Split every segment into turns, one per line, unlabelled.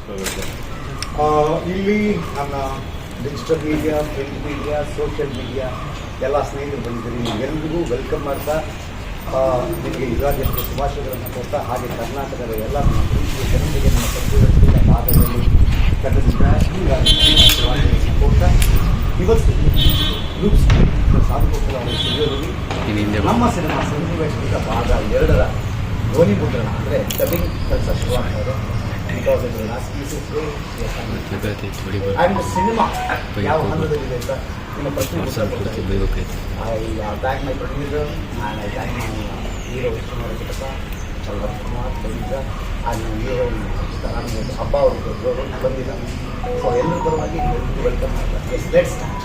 ತಿಳಿಸ್ಕೋಬೇಕು.
ಇಲ್ಲಿ ನನ್ನ digital media, print media, social media ಎಲ್ಲ ಸ್ನೇಹಿತರು ಬಂದಿದ್ದೀರಿ. ನಿಮಗೆಲ್ಲರಿಗೂ ವೆಲ್ಕಮ್ ಮಾಡ್ತಾ ನಿಮಗೆ ಯುಗಾದಿ ಹಬ್ಬದ ಶುಭಾಶಯಗಳನ್ನು ಕೊಡ್ತಾ, ಹಾಗೆ ಕರ್ನಾಟಕದ ಎಲ್ಲ ನಮ್ಮ ಪ್ರೀತಿಯ ಜನತೆಗೆ ನಮ್ಮ ಸಂಸ್ಕೃತಿಯ ಭಾಗದಲ್ಲಿ ಕನ್ನಡದಿಂದ ಶುಭಾಶಯಗಳನ್ನು ಕೊಡ್ತಾ, ಇವತ್ತು ಲೂಪ್ಸ್ ಸಾಧುಕೋಟಲ ಅವರ ಸ್ಟುಡಿಯೋದಲ್ಲಿ ನಮ್ಮ ಸಿನಿಮಾ ಸನ್ನಿವೇಶದ ಭಾಗ 2ರ ಧ್ವನಿ ಮುದ್ರಣ ಅಂದರೆ ಡಬ್ಬಿಂಗ್ ಕೆಲಸ ಶುರುವಾಗ್ತದೆ. ಆ್ಯಂಡ್ ಸಿನಿಮಾ ಯಾವ ಹಂತದಲ್ಲಿದೆ ಅಂತ ನಿಮ್ಮ ಪ್ರಶ್ನೆ I thank my producer and I thank my hero ವಿಷ್ಣುವರ ಚಿಕ್ಕಪ್ಪ ಚಂದ್ರಪ್ಪ ಕುಮಾರ್ ಬಂದಿದ್ದ, ಆ್ಯಂಡ್ ಹೀರೋಯಿನ್ ಹಬ್ಬ ಅವರು ಬಂದಿಲ್ಲ. ಸೊ ಎಲ್ಲರ ಪರವಾಗಿ ವೆಲ್ಕಮ್ ಮಾಡ್ತಾರೆ. Let's start.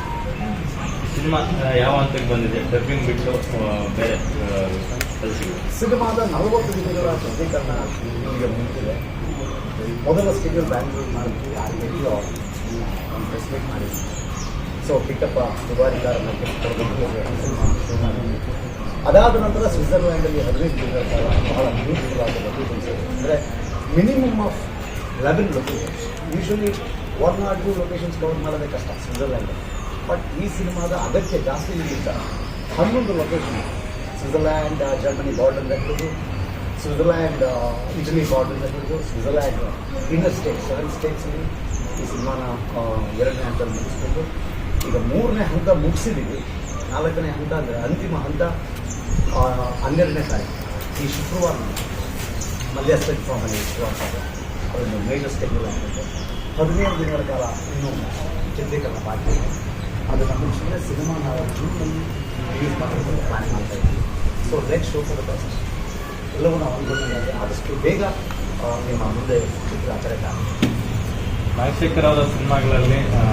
ಸಿನಿಮಾ ಯಾವ ಹಂತಕ್ಕೆ ಬಂದಿದೆ? ಡಬ್ಬಿಂಗ್ ಬಿಟ್ಟು ಬೇರೆ ಕೆಲಸಗಳು.
ಸಿನಿಮಾದ 40 ದಿನಗಳ ಚಿತ್ರೀಕರಣ ನಿಮಗೆ ಮುಗಿದಿದೆ. ಮೊದಲ ಸ್ಕೆಡ್ಯೂಲ್ ಬ್ಯಾಂಗ್ಳೂರು ಮಾಡಿದ್ವಿ, ಆಲ್ರೆಡಿ ಒಂದು ಪ್ರೆಸ್ ಮೀಟ್ ಮಾಡಿದ್ವಿ. ಸೊ ಕಿಟ್ಟಪ್ಪ ದುಬಾರಿಗಾರನ ಅದಾದ ನಂತರ ಸ್ವಿಟ್ಜರ್ಲ್ಯಾಂಡಲ್ಲಿ 15 ದಿನಗಳ ಕಾಲ ಬಹಳ ಬ್ಯೂಟಿಫುಲ್ ಆದ ಲೊಕೇಶನ್ಸ್ ಇದೆ. ಅಂದರೆ minimum of 11 locations. Usually 1 or 2 locations cover ಮಾಡೋದೇ ಕಷ್ಟ ಸ್ವಿಟ್ಜರ್ಲ್ಯಾಂಡಲ್ಲಿ. ಬಟ್ ಈ ಸಿನಿಮಾದ ಅಗತ್ಯ ಜಾಸ್ತಿ ಇರಲಿಲ್ಲ. 11 ಲೊಕೇಶನ್, ಸ್ವಿಟ್ಜರ್ಲ್ಯಾಂಡ್ ಜರ್ಮನಿ ಬಾರ್ಡರ್ ಇರ್ಬೋದು, ಸ್ವಿಟ್ಜರ್ಲ್ಯಾಂಡ್ ಇಟಲಿ ಬಾರ್ಡರ್ ಇರ್ಬೋದು, ಸ್ವಿಟ್ಜರ್ಲ್ಯಾಂಡ್ ಇನ್ನರ್ ಸ್ಟೇಟ್ಸ್ 7 ಸ್ಟೇಟ್ಸಲ್ಲಿ ಈ ಸಿನಿಮಾನ 2ನೇ ಹಂತದಲ್ಲಿ ಮುಗಿಸ್ಬೇಕು. ಈಗ 3ನೇ ಹಂತ ಮುಗಿಸಿದ್ದೀವಿ. 4ನೇ ಹಂತ ಅಂದರೆ ಅಂತಿಮ ಹಂತ 12ನೇ ತಾರೀಕು ಈ ಶುಕ್ರವಾರ ಮಲ್ಯ ಸ್ಟೇಟ್ ಫಾರ್ಮಲ್ಲಿ ಶುರುವಾಗ್ತದೆ. ಅದೊಂದು ಮೇಜರ್ ಸ್ಕೆಡ್ಯೂಲ್ ಆಗಿರುತ್ತೆ. 15 ದಿನಗಳ ಕಾಲ ಇನ್ನೂ ಚಿತ್ರೀಕರಣ ಬಾಕಿ. ಅದನ್ನು ಮುಗಿಸಿದ್ರೆ ಸಿನಿಮಾ ನಾವು ಜೂನ್ನಲ್ಲಿ ರಿಲೀಸ್ ಮಾಡೋದಕ್ಕೆ ಪ್ಲ್ಯಾನ್ ಮಾಡ್ತಾ ಇದ್ದೀವಿ. So let show for the best. ಎಲ್ಲವೂ ನಾವು ಅನ್ಕೊಂಡಿದ್ದಾರೆ. ಆದಷ್ಟು ಬೇಗ ನಿಮ್ಮ ಮುಂದೆ ಚಿತ್ರ ಆಚರಣೆ ಆಗುತ್ತೆ.
ರಾಜಶೇಖರ್ ಅವರ ಸಿನಿಮಾಗಳಲ್ಲಿ